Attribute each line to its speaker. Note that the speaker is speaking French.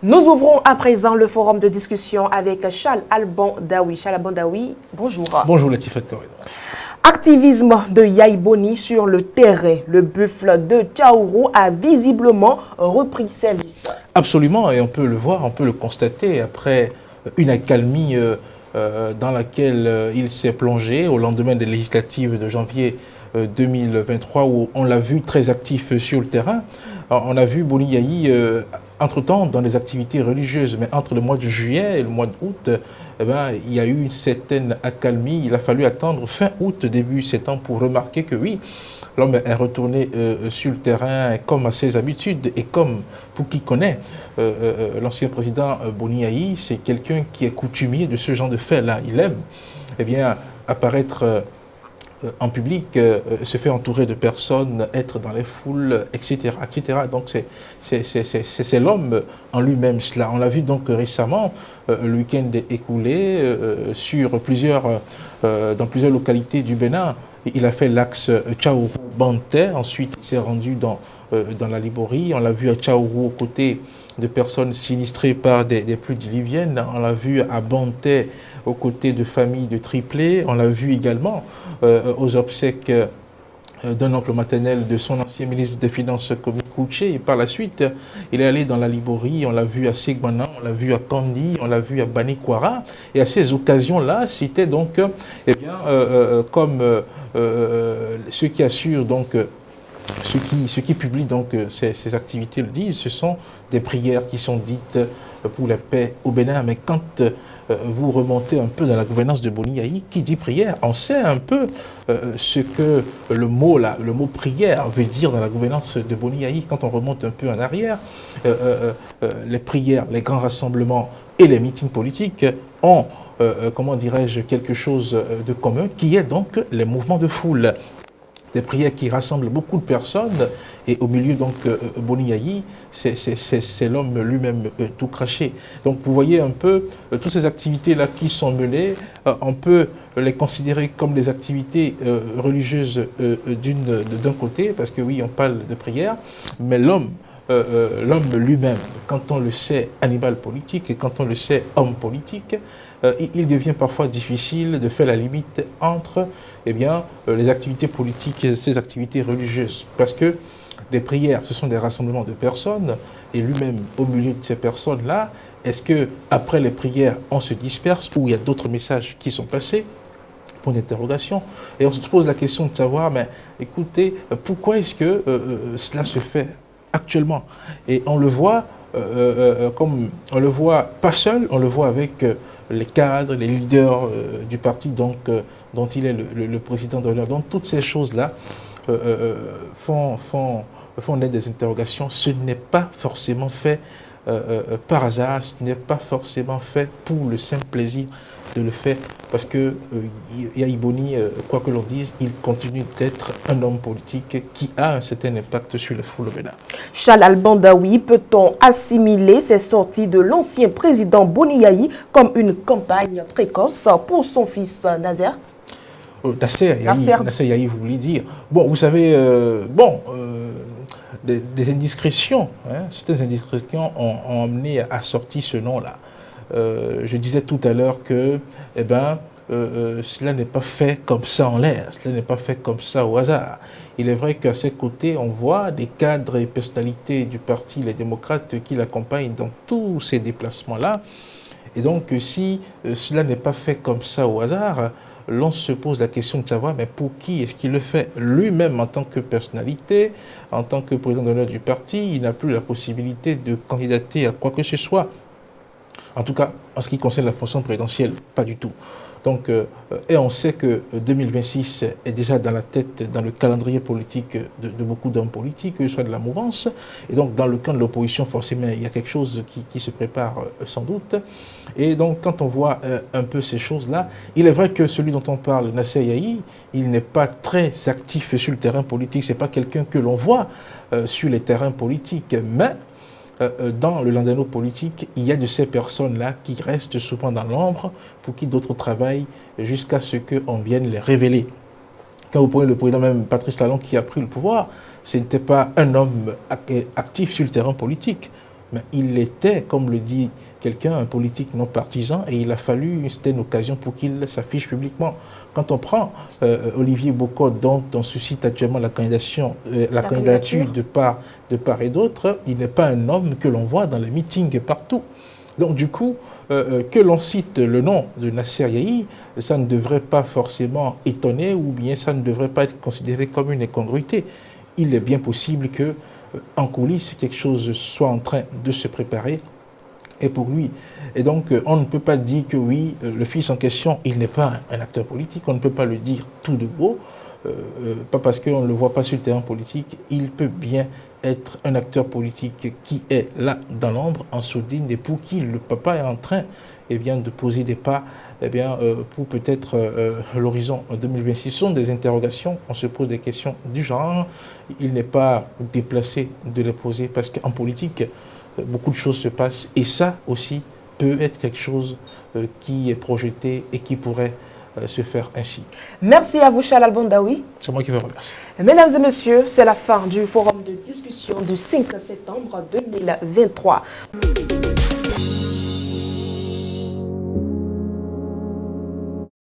Speaker 1: Nous ouvrons à présent le forum de discussion avec Charles Alban Daoui. Charles Alban Daoui, bonjour.
Speaker 2: Bonjour Latifat Corridor.
Speaker 1: Activisme de Yahi Boni sur le terrain. Le buffle de Tchaourou a visiblement repris service.
Speaker 2: Absolument, et on peut le voir, on peut le constater après une accalmie dans laquelle il s'est plongé au lendemain des législatives de janvier 2023 où on l'a vu très actif sur le terrain. On a vu Boni Yahi entre-temps dans les activités religieuses, mais entre le mois de juillet et le mois d'août, il y a eu une certaine accalmie. Il a fallu attendre fin août, début septembre pour remarquer que oui, l'homme est retourné sur le terrain comme à ses habitudes et comme pour qui connaît l'ancien président Boni Yahi, c'est quelqu'un qui est coutumier de ce genre de fait-là. Il aime apparaître en public, se fait entourer de personnes, être dans les foules, etc. etc. Donc c'est l'homme en lui-même cela. On l'a vu donc récemment, le week-end écoulé, dans plusieurs localités du Bénin. Il a fait l'axe Tchaourou-Banté, ensuite il s'est rendu dans la Liborie. On l'a vu à Tchaourou aux côtés de personnes sinistrées par des pluies diluviennes. On l'a vu à Banté aux côtés de familles de triplés. On l'a vu également aux obsèques d'un oncle maternel de son ancien ministre des Finances, Komi Kouché. Et par la suite, il est allé dans la Liborie, on l'a vu à Segmana, on l'a vu à Kandi, on l'a vu à Banikwara. Et à ces occasions-là, c'était donc, comme ceux qui assurent donc, ceux qui publient donc ces activités le disent, ce sont des prières qui sont dites pour la paix au Bénin. Mais quand vous remontez un peu dans la gouvernance de Boni Yahi, qui dit prière, on sait un peu ce que le mot prière veut dire dans la gouvernance de Boni Yahi. Quand on remonte un peu en arrière, les prières, les grands rassemblements et les meetings politiques ont, comment dirais-je, quelque chose de commun, qui est donc les mouvements de foule. Des prières qui rassemblent beaucoup de personnes, et au milieu donc Boni Yahi, c'est l'homme lui-même tout craché. Donc vous voyez un peu toutes ces activités-là qui sont menées, on peut les considérer comme des activités religieuses d'un côté, parce que oui, on parle de prière, mais l'homme lui-même, quand on le sait animal politique et quand on le sait homme politique, il devient parfois difficile de faire la limite entre les activités politiques et ces activités religieuses. Parce que les prières, ce sont des rassemblements de personnes, et lui-même, au milieu de ces personnes-là, est-ce qu'après les prières, on se disperse ou il y a d'autres messages qui sont passés? Point d'interrogation. Et on se pose la question de savoir, mais écoutez, pourquoi est-ce que cela se fait actuellement? Et on le voit, comme on le voit pas seul, on le voit avec les cadres, les leaders du parti dont il est le président d'honneur. Donc toutes ces choses-là font naître des interrogations. Ce n'est pas forcément fait par hasard, ce n'est pas forcément fait pour le simple plaisir de le faire, parce que Yahi Boni, quoi que l'on dise, il continue d'être un homme politique qui a un certain impact sur le foule au Bénin.
Speaker 1: Charles Alban Daoui, peut-on assimiler ces sorties de l'ancien président Boni Yahi comme une campagne précoce pour son fils Nasser?
Speaker 2: Nasser Yahi, vous voulez dire. Bon, vous savez, des indiscrétions, certaines indiscrétions ont amené à sortir ce nom-là. Je disais tout à l'heure que cela n'est pas fait comme ça en l'air, cela n'est pas fait comme ça au hasard. Il est vrai qu'à ses côtés, on voit des cadres et personnalités du parti Les Démocrates qui l'accompagnent dans tous ces déplacements-là. Et donc, si cela n'est pas fait comme ça au hasard, l'on se pose la question de savoir, mais pour qui est-ce qu'il le fait? Lui-même, en tant que personnalité, en tant que président d'honneur du parti, il n'a plus la possibilité de candidater à quoi que ce soit. En tout cas, en ce qui concerne la fonction présidentielle, pas du tout. Donc, et on sait que 2026 est déjà dans la tête, dans le calendrier politique de beaucoup d'hommes politiques, que ce soit de la mouvance. Et donc, dans le camp de l'opposition, forcément, il y a quelque chose qui se prépare sans doute. Et donc, quand on voit un peu ces choses-là, il est vrai que celui dont on parle, Nasser Yahi, il n'est pas très actif sur le terrain politique. Ce n'est pas quelqu'un que l'on voit sur les terrains politiques. Mais dans le landano politique, il y a de ces personnes-là qui restent souvent dans l'ombre, pour qui d'autres travaillent jusqu'à ce qu'on vienne les révéler. Quand vous prenez le président même Patrice Talon qui a pris le pouvoir, ce n'était pas un homme actif sur le terrain politique. mais il était, comme le dit quelqu'un, un politique non partisan, et il a fallu une certaine occasion pour qu'il s'affiche publiquement. Quand on prend Olivier Bokod, dont on suscite actuellement la candidature de part et d'autre, il n'est pas un homme que l'on voit dans les meetings partout. Donc du coup, que l'on cite le nom de Nasser Yahi, ça ne devrait pas forcément étonner ou bien ça ne devrait pas être considéré comme une incongruité. Il est bien possible que en coulisses, quelque chose soit en train de se préparer et pour lui. Et donc, on ne peut pas dire que oui, le fils en question, il n'est pas un acteur politique, on ne peut pas le dire tout de go, pas parce qu'on ne le voit pas sur le terrain politique, il peut bien être un acteur politique qui est là dans l'ombre, en sourdine, et pour qui le papa est en train de poser des pas pour peut-être l'horizon 2026. Ce sont des interrogations, on se pose des questions du genre, il n'est pas déplacé de les poser parce qu'en politique, beaucoup de choses se passent et ça aussi peut être quelque chose qui est projeté et qui pourrait se faire ainsi.
Speaker 1: Merci à vous, Chalal Bondaoui.
Speaker 2: C'est moi qui vous remercie.
Speaker 1: Mesdames et messieurs, c'est la fin du forum de discussion du 5 septembre 2023.